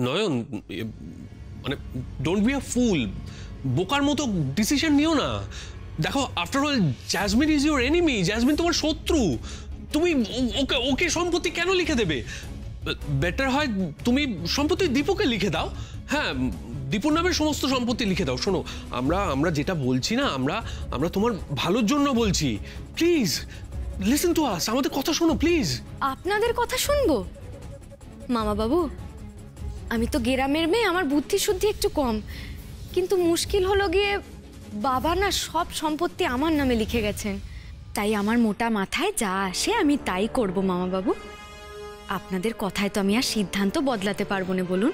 নয়ন, মানে don't be a ফুল। বোকার মতো ডিসিশন নিও না। দেখো, after all Jasmine is your enemy. Jasmine তোমার শত্রু। তুমি ওকে ওকে সম্পত্তি কেন লিখে দেবে? বেটার হয় তুমি সম্পত্তি দীপুকে লিখে দাও। হ্যাঁ, দীপুর নামে সমস্ত সম্পত্তি লিখে দাও। শোনো, আমরা যেটা বলছি না, আমরা তোমার ভালোর জন্য বলছি। Please listen to us. আমাদের কথা শোনো প্লিজ। আপনাদের কথা শুনবো? মামা বাবু, আমি তো গ্রামের মেয়ে, আমার বুদ্ধি শুদ্ধি একটু কম, কিন্তু মুশকিল হলো গিয়ে বাবা না সব সম্পত্তি আমার নামে লিখে গেছেন। তাই আমার মোটা মাথায় যা আসে আমি তাই করব মামা বাবু। আপনাদের কথায় তো আমি আর সিদ্ধান্ত বদলাতে পারবো না, বলুন।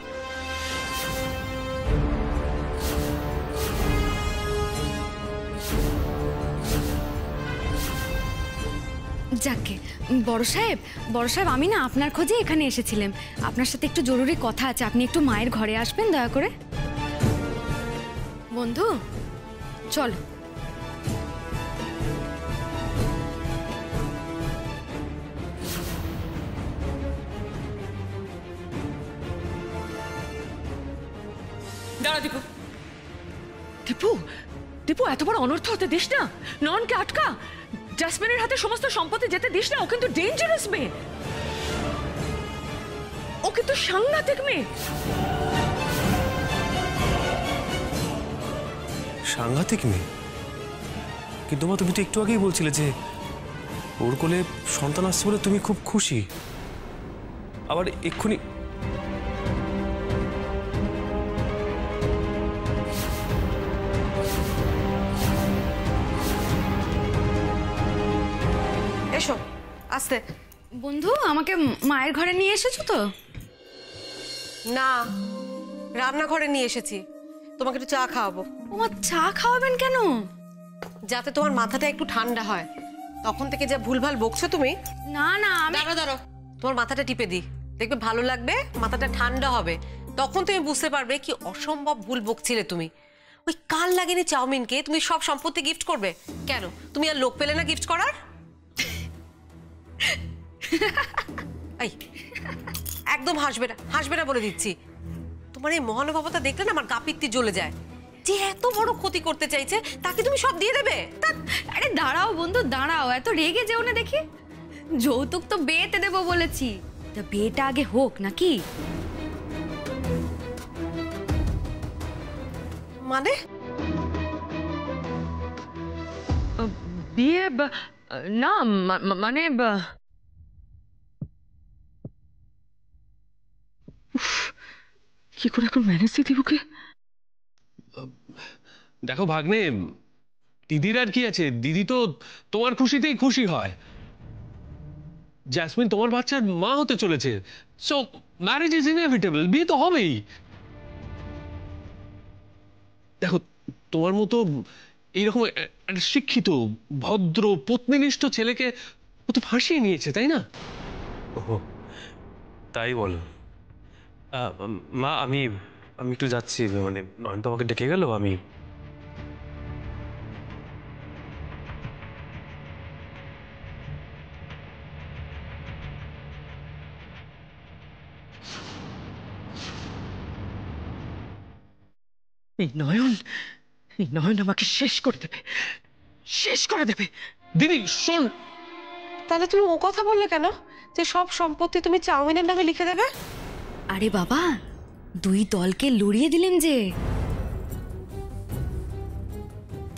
যাকে বড় সাহেব, আমি না আপনার খোঁজে এখানে এসেছিলাম। আপনার সাথে একটু জরুরি কথা আছে, আপনি একটু মায়ের ঘরে আসবেন দয়া করে। বন্ধু চল। দাঁড়া দীপু। দীপু, দীপু এত বড় অনর্থ হতে দিস না। নয়নকে আটকা। জাসমিনের হাতে সমস্ত সম্পত্তি যেতে দিস না। ও কিন্তু ডেঞ্জারাস মেয়ে, ও কিন্তু সাংঘাতিক মেয়ে। সাংঘাতিক মেয়ে? কিন্তু মা, তুমি তো একটু আগেই বলছিলে যে ওর কোলে সন্তান আসছে বলে তুমি খুব খুশি, আবার এক্ষুনি এসো আস্তে। বন্ধু, আমাকে মায়ের ঘরে নিয়ে এসেছো তো? না, রান্নাঘরে নিয়ে এসেছি। তোমাকে একটু চা খাওয়াবো। তোমার চা খাওয়াবেন কেন? যাতে তোমার মাথাটা একটু ঠান্ডা হয়। তখন থেকে যা ভুলভাল বকছো তুমি। না না, আমি দাঁড়ো, তোমার মাথাটা টিপে দিই, দেখবে ভালো লাগবে, মাথাটা ঠান্ডা হবে। তখন তুমি বুঝতে পারবে কি অসম্ভব ভুল বকছিলে তুমি। ওই কাল লাগেনি চাউমিনকে তুমি সব সম্পত্তি গিফট করবে কেন? তুমি আর লোক পেলে না গিফট করার? এই একদম হাসবে না বলে দিচ্ছি। তোমার এই মহানুভবতা দেখলে না আমার গা পিত্তি জ্বলে যায়। যে এত বড় ক্ষতি করতে চাইছে তাকে তুমি সব দিয়ে দেবে? আরে দাঁড়াও বন্ধু, দাঁড়াও, এত রেগে যেও না দেখি। যৌতুক তো বিয়েতে দেবো বলেছি, তা বিয়েটা আগে হোক নাকি? মানে বিয়ে না, মানে কি করে এখন ম্যানেজ দিই দীপুকে? দেখো ভাগ্নে, দিদির আর কি আছে? দিদি তো তোমার খুশিতেই খুশি হয়। জ্যাসমিন তোমার বাচ্চার মা হতে চলেছে, সো ম্যারেজ ইজ ইনএভিটেবল। বিয়ে তো হবেই। দেখো, তোমার মতো এইরকম একটা শিক্ষিত, ভদ্র, পত্নীনিষ্ঠ ছেলেকে ও তো ফাঁসিয়ে নিয়েছে, তাই না? ওহো, তাই বলো। মা, আমি একটু যাচ্ছি, মানে নয়ন তো আমাকে ডেকে গেল। আমি এই নয়ন আমাকে শেষ করে দেবে। দিদি শোন। তাহলে তুমি ও কথা বললে কেন যে সব সম্পত্তি তুমি চাউমিনের নামে লিখে দেবে? আরে বাবা, দুই দলকে লড়িয়ে দিলেন যে।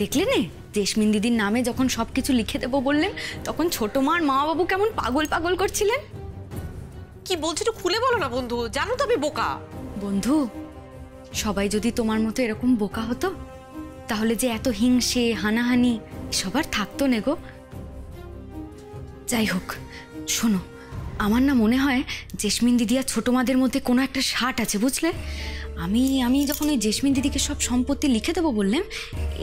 দেখলে নে, জেসমিন দিদির নামে যখন সবকিছু লিখে দেবো বললেন, তখন ছোট মার মা বাবু কেমন পাগল করছিলেন। কি বলছো একটু খুলে বলো না বন্ধু, জানো তো আমি বোকা। বন্ধু, সবাই যদি তোমার মতো এরকম বোকা হতো, তাহলে যে এত হিংসে হানাহানি সবার থাকতো না গো। যাই হোক, শোনো, আমার না মনে হয় জেসমিন দিদি আর ছোট মাদের মধ্যে কোনো একটা শাট আছে, বুঝলে? আমি যখন ওই জেসমিন দিদিকে সব সম্পত্তি লিখে দেবো বললাম,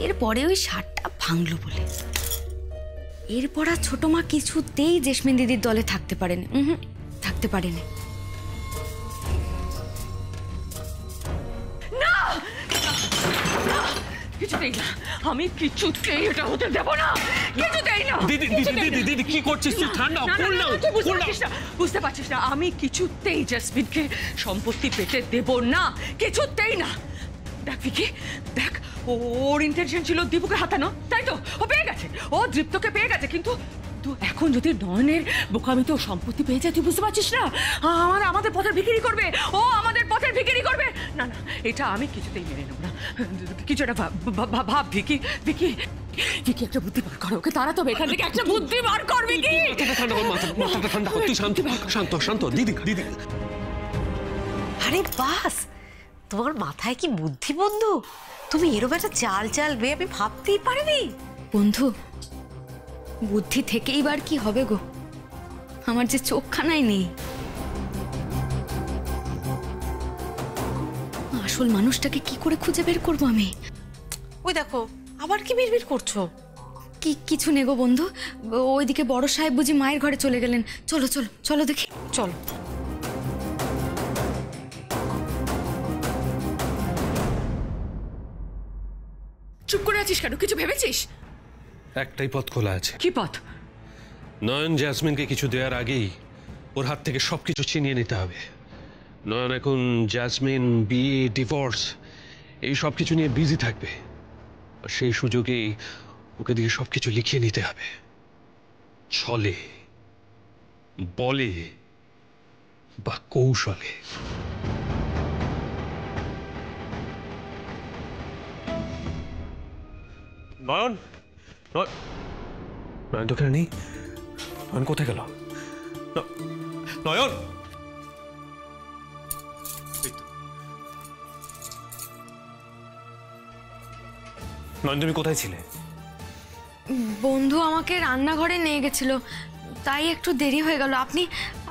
এরপরে ওই শাটটা ভাঙলো বলে এরপর আর ছোট মা কিছুতেই জেসমিন দিদির দলে থাকতে পারেনি। থাকতে পারেনি। কিছু কিছুতেই না, আমি কিছুতেই এটা হতে দেব না, কিছুতেই না। দিদি দিদি দিদি দিদি কি করছিস তুই? ঠান্ডা কোল নাও, কোল নাও। বুঝতে পারছিস না, আমি কিছুতেই জাসমিনকে সম্পত্তি পেতে দেব না, কিছুতেই না। দেখ ভিকি, দেখ ওর ইন্টেনশন ছিল দীপুকে হাতানো, তাই তো? ও পেয়ে গেছে, ও দীপ্তকে পেয়ে গেছে, কিন্তু এখন যদি নয়নের বোকামিতে ও সম্পত্তি পেয়ে যায়, তুই বুঝতে পারছিস না আমাদের পথের ভিখিরি করবে, ও আমাদের পথের ভিখিরি করবে। না না, এটা আমি কিছুতেই মেনে নেব না। কিছু একটা ভাব ভিকি, ভিকি ভিকি একটা বুদ্ধি বার কর, ওকে তারা তো এখান থেকে একটা বুদ্ধি বার কর ভিকি। ঠান্ডা কর, মাথাটা ঠান্ডা কর, তুই শান্ত শান্ত শান্ত। দিদি দিদি আরে বাস, তোমার মাথায় কি বুদ্ধি বন্ধু? তুমি এরকম একটা চাল চালবে আমি ভাবতেই পারিনি। বন্ধু, বুদ্ধি থেকেই বার কি হবে গো, আমার যে চোখখানাই নেই। আসল মানুষটাকে কি করে খুঁজে বের করবো আমি? ওই দেখো আবার কি বিড়বিড় করছো? কিছু নেই গো বন্ধু, ওইদিকে বড় সাহেব বুঝি মায়ের ঘরে চলে গেলেন। চলো চলো চলো দেখি, চলো। চুপ করে আছিস কেন? কিছু ভেবেছিস? একটাই পথ খোলা আছে। কি পথ? নয়ন জ্যাসমিনকে কিছু দেওয়ার আগেই ওর হাত থেকে সবকিছু ছিনিয়ে নিতে হবে। নয়ন এখন জ্যাসমিন, বিয়ে, ডিভোর্স এই সব কিছু নিয়ে বিজি থাকবে, আর সেই সুযোগেই ওকে দিয়ে সবকিছু লিখিয়ে নিতে হবে। ছলে, বলে বা কৌশলে। নয়ন, নয়ন তো এখানে নেই। নয়ন কোথায় গেল? নয়ন, নয়ন তুমি কোথায় ছিলে? বন্ধু আমাকে রান্নাঘরে নিয়ে গেছিল, তাই একটু দেরি হয়ে গেল। আপনি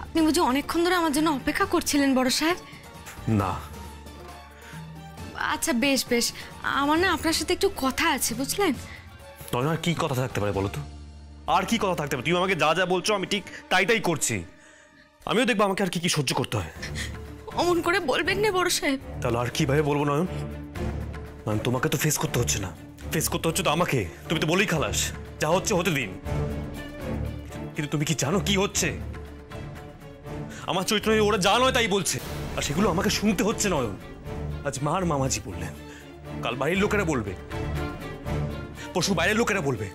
আপনি বুঝি অনেকক্ষণ ধরে আমার জন্য অপেক্ষা করছিলেন বড় সাহেব? না। আচ্ছা বেশ বেশ, আমার না আপনার সাথে একটু কথা আছে, বুঝলেন? নয়ন, আর কি কথা থাকতে পারে বলো তো? আর কি কথা থাকতে পারে? তুমি আমাকে যা যা বলছো আমি ঠিক তাই করছি। আমিও দেখবো আমাকে আর কি কি সহ্য করতে হয়। অমন করে বলবেন না বড় সাহেব। তাহলে আর কিভাবে বলবো নয়ন? নয়ন, তোমাকে তো ফেস করতে হচ্ছে না, ফেস করতে হচ্ছে তো আমাকে। তুমি তো বলেই খালাস, যা হচ্ছে হতে দিন। কিন্তু তুমি কি জানো কি হচ্ছে? আমার চরিত্র নিয়ে ওরা যা নয় তাই বলছে, আর সেগুলো আমাকে শুনতে হচ্ছে নয়ন। আজ মার মামাজি বললেন, কাল বাড়ির লোকেরা বলবে, পরশু বাইরের লোকেরা বলবে।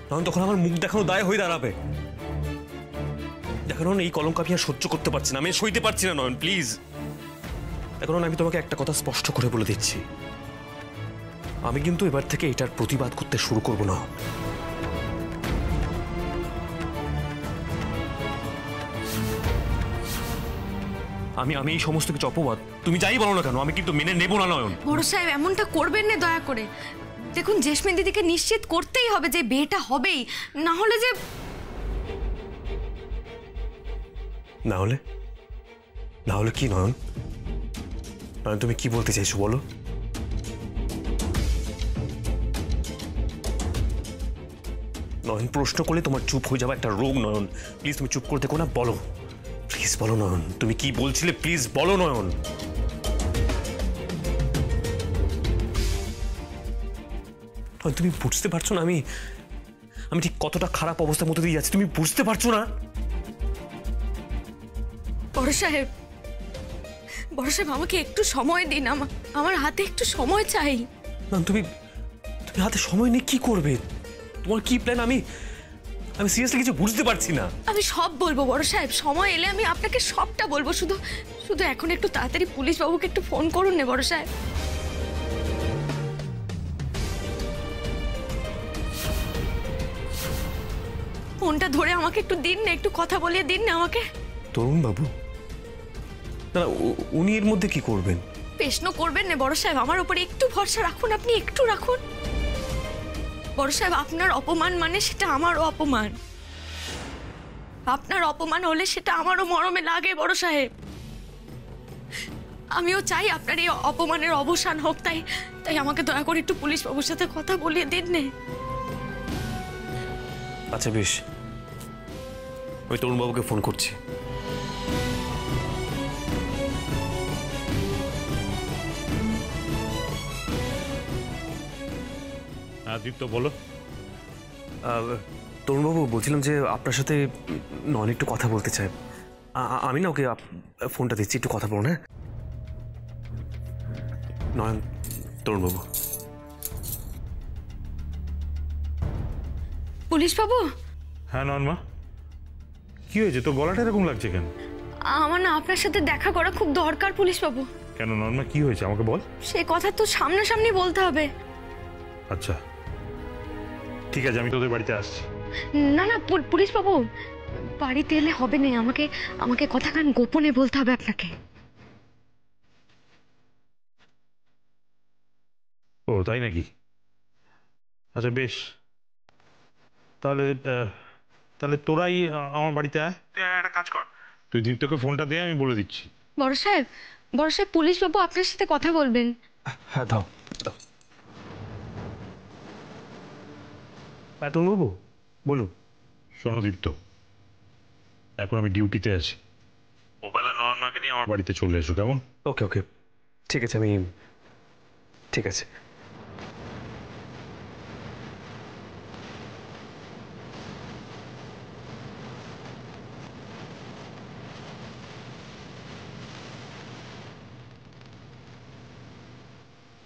নয়ন, তখন আমার মুখ দেখানো দায় হয়ে দাঁড়াবে। দেখো নয়ন, এই কলঙ্ক আমি আর সহ্য করতে পারছি না, আমি সইতে পারছি না নয়ন, প্লিজ। এখন আমি তোমাকে একটা কথা স্পষ্ট করে বলে দিচ্ছি, আমি কিন্তু এবার থেকে এটার প্রতিবাদ করতে শুরু করব না। আমি এই সমস্ত কিছু অপবাদ তুমি যাই বলো না কেন, আমি কিন্তু মেনে নেব না নয়ন। বড় সাহেব এমনটা করবেন না দয়া করে। দেখুন, জেসমিন দিদিকে নিশ্চিত করতেই হবে যে বিয়েটা হবেই, না হলে যে না হলে কি নয়ন? নয়ন, তুমি কি বলতে চাইছো বলো? নয়ন, প্রশ্ন করলে তোমার চুপ হয়ে যাওয়া একটা রোগ নয়ন। প্লিজ তুমি চুপ করে দেখো না, বলো প্লিজ, বলো নয়ন, তুমি কি বলছিলে প্লিজ বলো নয়ন। তুমি বুঝতে পারছো না আমি ঠিক কতটা খারাপ অবস্থার মধ্যে দিয়ে যাচ্ছি, তুমি বুঝতে পারছো না? বড় সাহেব আমাকে একটু সময় দিন, আমার হাতে একটু সময় চাই। না, তুমি হাতে সময় নিয়ে কি করবে? তোমার কি প্ল্যান? আমি সিরিয়াসলি কিছু বুঝতে পারছি না। আমি সব বলবো বড় সাহেব, সময় এলে আমি আপনাকে সবটা বলবো। শুধু এখন একটু তাড়াতাড়ি পুলিশ বাবুকে একটু ফোন করুন না বড় সাহেব। ফোনটা ধরে আমাকে একটু দিন না, একটু কথা বলিয়ে দিন না আমাকে। তরুণ বাবু? না, উনি এর মধ্যে কি করবেন? প্রশ্ন করবেন না বড় সাহেব, আমার উপরে একটু ভরসা রাখুন, আপনি একটু রাখুন। বড় সাহেব, আপনার অপমান মানে সেটা আমারও অপমান, আপনার অপমান হলে সেটা আমারও মরমে লাগে বড় সাহেব। আমিও চাই আপনার এই অপমানের অবসান হোক, তাই আমাকে দয়া করে একটু পুলিশ বাবুর সাথে কথা বলিয়ে দিন নে। আচ্ছা বেশ, ওই তরুণ বাবুকে ফোন করছি। দীপ্ত বলো। তরুণবাবু, বলছিলাম যে আপনার সাথে নয়ন একটু কথা বলতে চাই। আমি না ওকে ফোনটা দিচ্ছি, একটু কথা বলুন। হ্যাঁ নয়ন, তরুণবাবু। পুলিশ বাবু, হ্যাঁ নয়নমা, কি হয়েছে? তোর গলাটা এরকম লাগছে কেন? আমার না আপনার সাথে দেখা করা খুব দরকার পুলিশ বাবু। কেন নয়নমা, কি হয়েছে আমাকে বল। সে কথা তো সামনাসামনি বলতে হবে। আচ্ছা ঠিক আছে, আমি তোদের বাড়িতে আসছি। না না পুলিশ বাবু, বাড়িতে এলে হবে না, আমাকে আমাকে কথাখান গোপনে বলতে হবে আপনাকে। ও তাই নাকি? আচ্ছা বেশ, তাহলে তাহলে তোরাই আমার বাড়িতে আয়। তুই একটা কাজ কর, তুই দীপ্তকে ফোনটা দিয়ে আমি বলে দিচ্ছি। বড় সাহেব পুলিশ বাবু আপনার সাথে কথা বলবেন। হ্যাঁ দাও। তরুণবাবু বলুন। শোনো দীপ্ত, এখন আমি ডিউটিতে আছি, ওবেলা নয়নমাকে নিয়ে আমার বাড়িতে চলে এসো, কেমন? ওকে ওকে, ঠিক আছে, আমি ঠিক আছে।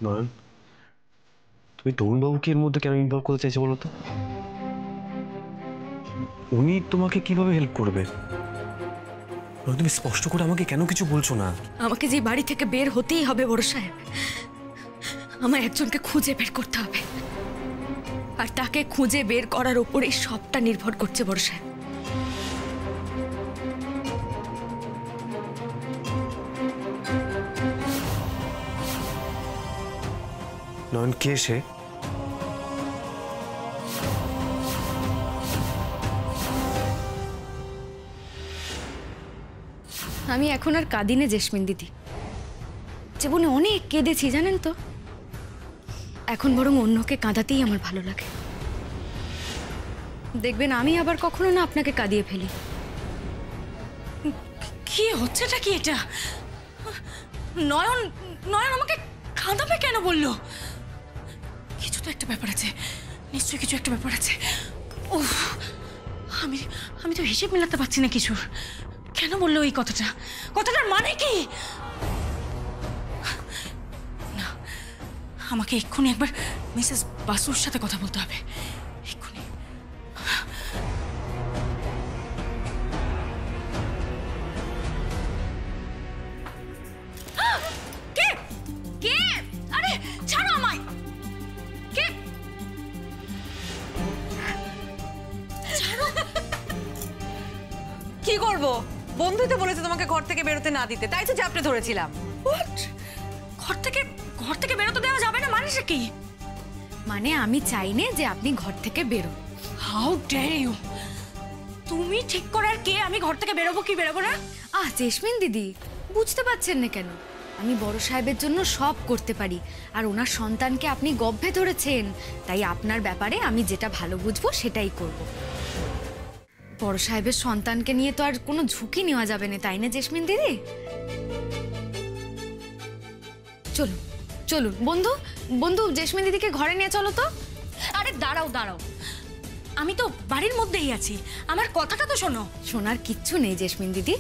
নয়ন, তুমি তরুণবাবুকে এর মধ্যে কেন ইনভলভ করতে চাইছো বলো তো? উনি তোমাকে কিভাবে হেল্প করবে? তুমি স্পষ্ট করে আমাকে কেন কিছু বলছো না? আমাকে যে বাড়ি থেকে বের হতেই হবে বড় সাহেব, আমার একজনকে খুঁজে বের করতে হবে, আর তাকে খুঁজে বের করার উপরেই সবটা নির্ভর করছে বড় সাহেব। নয়ন, কে সে? আমি এখন আর কাঁদি না জেসমিন দিদি, জীবনে অনেক কেঁদেছি জানেন তো, এখন বরং অন্যকে কাঁদাতেই আমার ভালো লাগে। দেখবেন আমি আবার কখনো না আপনাকে কাঁদিয়ে ফেলি। কি হচ্ছেটা কি এটা? নয়ন নয়ন আমাকে কাঁদাবে কেন বললো? কিছু তো একটা ব্যাপার আছে, নিশ্চয়ই কিছু একটা ব্যাপার আছে। উফ, আমি আমি তো হিসেব মেলাতে পারছি না কিছুর। কেন বললো এই কথাটা? কথাটার মানে কি? না, আমাকে এক্ষুনি একবার মিসেস বাসুর সাথে কথা বলতে হবে, এক্ষুনি। কে কে? আরে ছাড়ো আমায়! কে? কি করব? বন্ধুই তো বলেছে তোমাকে ঘর থেকে বেরোতে না দিতে, তাই তো চাপড়ে ধরেছিলাম। What? ঘর থেকে বেরোতে দেওয়া যাবে না মানে কি? মানে আমি চাই না যে আপনি ঘর থেকে বেরোন। How dare you! তুমি ঠিক করার কে আমি ঘর থেকে বেরোবো কি বেরোবো না? জেসমিন দিদি, বুঝতে পারছেন না কেন? আমি বড় সাহেবের জন্য সব করতে পারি, আর ওনার সন্তানকে আপনি গর্ভে ধরেছেন, তাই আপনার ব্যাপারে আমি যেটা ভালো বুঝবো সেটাই করব। বড় সাহেবের সন্তানকে নিয়ে তো আর কোনো ঝুঁকি নেওয়া যাবে না, তাই না জেসমিন দিদি? চলুন চলুন বন্ধু, বন্ধু জেসমিন দিদিকে ঘরে নিয়ে চলো তো। আরে দাঁড়াও দাঁড়াও, আমি তো বাড়ির মধ্যেই আছি, আমার কথাটা তো শোনো। শোনার কিচ্ছু নেই জেসমিন দিদি,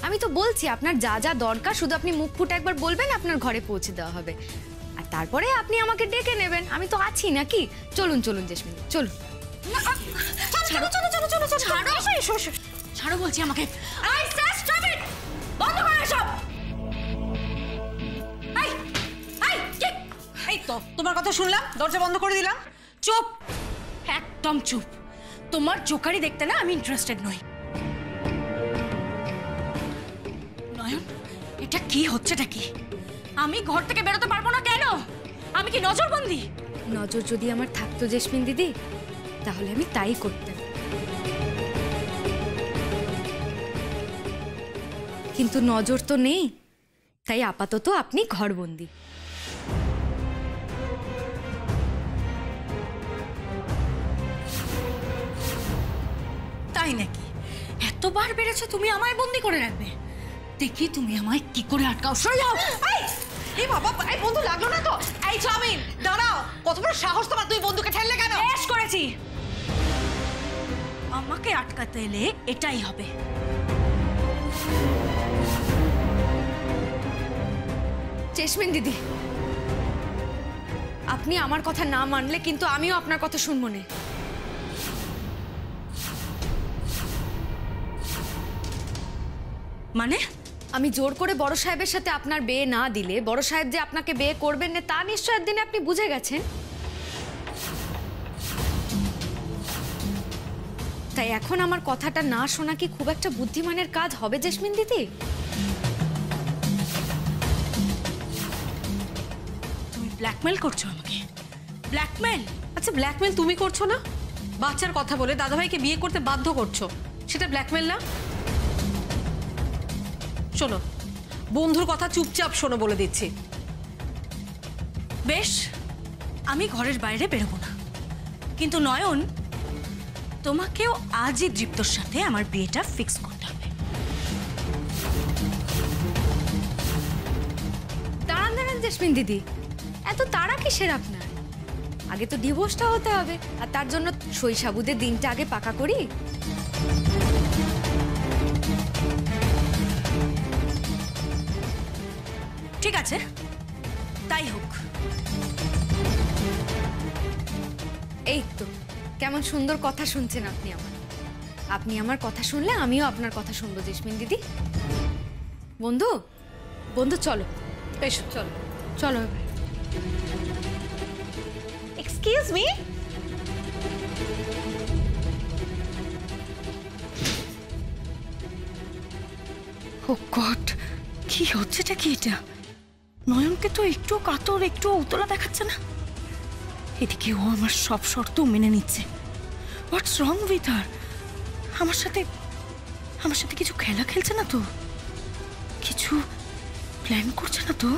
আমি তো বলছি আপনার যা যা দরকার শুধু আপনি মুখ ফুটে একবার বলবেন, আপনার ঘরে পৌঁছে দেওয়া হবে, আর তারপরে আপনি আমাকে ডেকে নেবেন, আমি তো আছি নাকি। চলুন চলুন জেসমিন, চলুন। ছাড়ো ছাড়ো ছাড়ো ছাড়ো ছাড়ো, ছাড়ো বলছি আমাকে। I say stop it! বন্ধ করো এসব! এই তো তোমার কথা শুনলাম, দরজা বন্ধ করে দিলাম। চুপ, একদম চুপ। তোমার জোকারি দেখতে না আমি ইন্টারেস্টেড নই। নয়ন, এটা কি হচ্ছেটা কি? আমি ঘর থেকে বেরোতে পারবো না কেন? আমি কি নজরবন্দি? নজর যদি আমার থাকতো জেসমিন দিদি, তাহলে আমি তাই করতাম, কিন্তু নজর তো নেই, তাই আপাতত আপনি ঘরবন্দি। তাই নাকি? এতবার বেড়েছে তুমি আমায় বন্দি করে রাখবে? দেখি তুমি আমায় কি করে আটকাও। সরে যাও! এই বাবা, এই বন্ধু লাগলো না তো? এই চাউমিন দাঁড়াও, কত বড় সাহস তোমার, তুই বন্ধুকে ঠেললে কেন? বেশ করেছি, আমাকে আটকাতে এলে এটাই হবে। জেসমিন দিদি, আপনি আমার কথা না মানলে কিন্তু আমিও আপনার কথা শুনবো না। মানে আমি জোর করে বড় সাহেবের সাথে আপনার বিয়ে না দিলে বড় সাহেব যে আপনাকে বিয়ে করবেন না তা নিশ্চয় একদিনে আপনি বুঝে গেছেন। তাই এখন আমার কথাটা না শোনা কি খুব একটা বুদ্ধিমানের কাজ হবে জেসমিন দিদি? তুমি ব্ল্যাকমেল করছো আমাকে? ব্ল্যাকমেল? আচ্ছা, ব্ল্যাকমেল তুমি করছো না? বাচ্চার কথা বলে দাদাভাইকে বিয়ে করতে বাধ্য করছো, সেটা ব্ল্যাকমেল না? শোনো, বন্ধুর কথা চুপচাপ শোনো বলে দিচ্ছি। বেশ, আমি ঘরের বাইরে বেরোবো না, কিন্তু নয়ন, তোমাকেও আজই দীপ্তর সাথে আমার বিয়েটা ফিক্স করতে হবে। দাঁড়ান দাঁড়ান জেসমিন দিদি, এত তাড়া কিসের আপনার? আগে তো ডিভোর্সটা হতে হবে, আর তার জন্য সই সাবুদের দিনটা আগে পাকা করি। ঠিক আছে, তাই হোক। এই তো কেমন সুন্দর কথা শুনছেন আপনি আমার। আপনি আমার কথা শুনলে আমিও আপনার কথা শুনবো জেসমিন দিদি। বন্ধু, বন্ধু চলো, এসো, চলো চলো এবার। Excuse me. ও গড, কি হচ্ছেটা কি এটা? নয়নকে তো একটু কাতর, একটু উতলা দেখাচ্ছে না। এদিকে ও আমার সব শর্ত মেনে নিচ্ছে। হোয়াটস রং উইথ হার? আমার সাথে কিছু খেলা খেলছে না তো? কিছু প্ল্যান করছে না তো?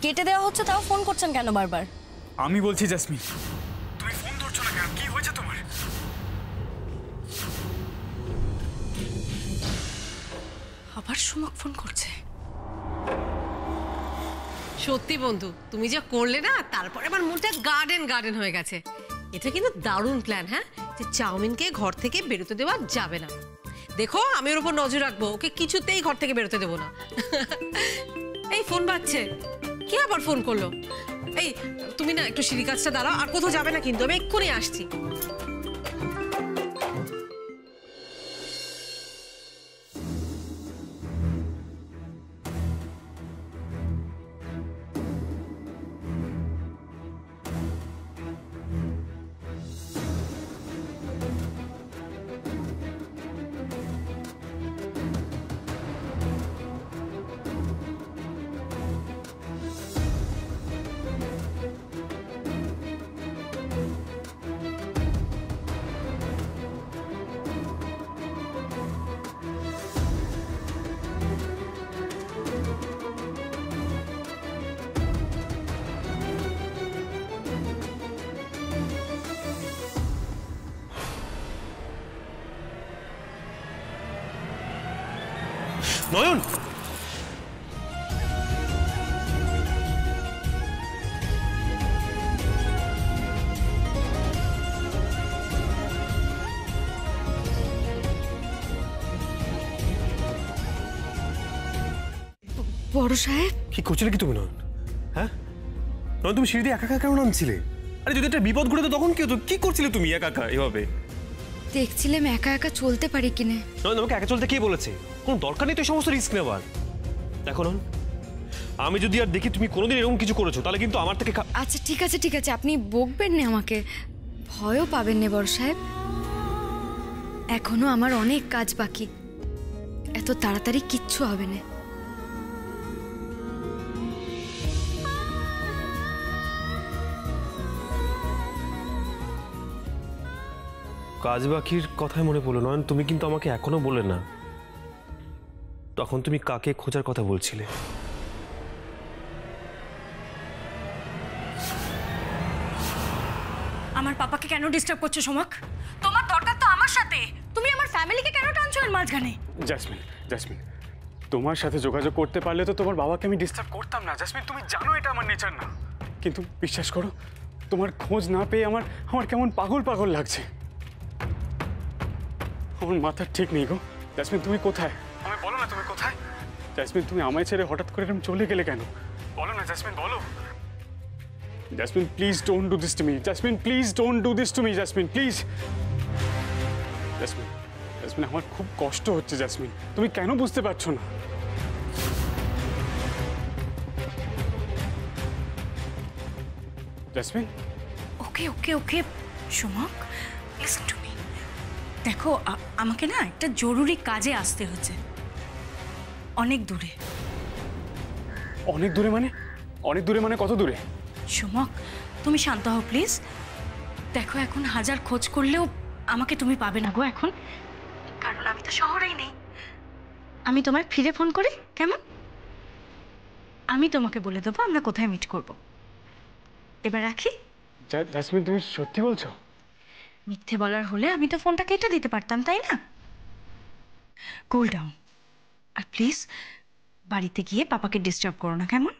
কেটে দেওয়া হচ্ছে, তাও ফোন করছেন কেন বারবার? আমি বলছি জাসমিন, তুমি ফোন ধরছো না কেন? কি হয়েছে তোমার? আবার সুমক ফোন করছে। সত্যি বন্ধু, তুমি যা করলে না, তারপরে আমার মনটা গার্ডেন গার্ডেন হয়ে গেছে। এটা কিন্তু দারুণ প্ল্যান। হ্যাঁ, যে চাউমিনকে ঘর থেকে বেরোতে দেওয়া যাবে না। দেখো, আমি ওর উপর নজর রাখবো, ওকে কিছুতেই ঘর থেকে বেরোতে দেবো না। এই ফোন বাজছে, কে আবার ফোন করলো? এই তুমি না একটু সিঁড়ি কাজটা দাঁড়াও, আর কোথাও যাবে না কিন্তু, আমি এক্ষুনি আসছি। নয়ন, বড় সাহেব, কি করছিলে কি তুমি নয়ন? হ্যাঁ নয়ন, তুমি সিঁড়ি দিয়ে একা একা কেন নামছিলে? আরে যদি একটা বিপদ ঘটে তো তখন কি হতো? কি করছিলে তুমি একা একা এভাবে? দেখছিলাম একা একা চলতে পারি কিনা। নয়ন, তোমাকে একা চলতে কে বলেছে? কোনো দরকার নেই তো এই সমস্ত রিস্ক নেওয়ার। দেখো নয়ন, আমি যদি আর দেখি তুমি কোনোদিন এরকম কিছু করেছো, তাহলে কিন্তু আমার থেকে আচ্ছা ঠিক আছে ঠিক আছে, আপনি বকবেন না আমাকে, ভয়ও পাবেন না বড় সাহেব। এখনো আমার অনেক কাজ বাকি, এত তাড়াতাড়ি কিচ্ছু হবে না। কাজ বাকির কথাই মনে পড়লো। নয়ন, তুমি কিন্তু আমাকে এখনো বলে না তখন তুমি কাকে খোঁজার কথা বলছিলে। পাপাকে কেন ডিস্টার্ব করছো সোমাক? তোমার দরকার তো আমার সাথে, তুমি আমার ফ্যামিলিকে কেন টানছো এর মাঝখানে? জাসমিন, জাসমিন, তোমার সাথে যোগাযোগ করতে পারলে তো তোমার বাবাকে আমি ডিস্টার্ব করতাম না। জাসমিন, তুমি জানো এটা আমার নেচার না, কিন্তু বিশ্বাস করো, তোমার খোঁজ না পেয়ে আমার আমার কেমন পাগল পাগল লাগছে। আমার মাথার ঠিক নেই গো। জাসমিন, তুমি কোথায়? আমি বলো না, তুমি কোথায়? জাসমিন, তুমি আমায় ছেড়ে হঠাৎ করে এরকম চলে গেলে কেন? বলো না জাসমিন, বলো। Jasmine, please don't do this to me. Jasmine, please don't do this to me. Jasmine, please. Jasmine, jasmine, আমার খুব কষ্ট হচ্ছে। জাসমিন, তুমি কেন বুঝতে পারছো না? Jasmine, okay okay okay Somak, listen to me. দেখো আমাকে না একটা জরুরি কাজে আসতে হচ্ছে, অনেক দূরে। অনেক দূরে মানে? অনেক দূরে মানে কত দূরে? সোমাক, তুমি শান্ত হও প্লিজ। দেখো এখন হাজার খোঁজ করলেও আমাকে তুমি পাবে না গো এখন, কারণ আমি তো শহরেই নেই। আমি তোমায় ফিরে ফোন করি কেমন? আমি তোমাকে বলে দেবো আমরা কোথায় মিট করব। এবার রাখি। জাসমিন, তুমি সত্যি বলছো? মিথ্যে বলার হলে আমি তো ফোনটা কেটে দিতে পারতাম, তাই না? Cool down. আর প্লিজ বাড়িতে গিয়ে পাপাকে ডিস্টার্ব করো না, কেমন?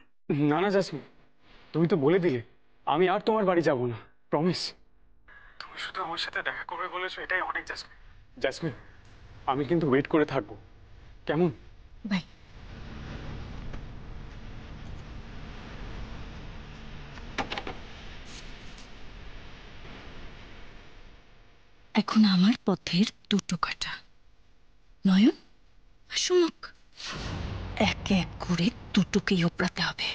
না না জাসমিন, তুমি তো বলে দিলে আমি আর তোমার বাড়ি যাব না, প্রমিস। তুমি শুধু আমার সাথে দেখা করবে বলেছো, এটাই অনেক। জাসমিন, জাসমিন, আমি কিন্তু ওয়েট করে থাকবো, কেমন? বাই। এখন আমার পথের দুটো কাটা, নয়ন আর সোমাক। এক এক করে দুটোকেই ওপরাতে হবে।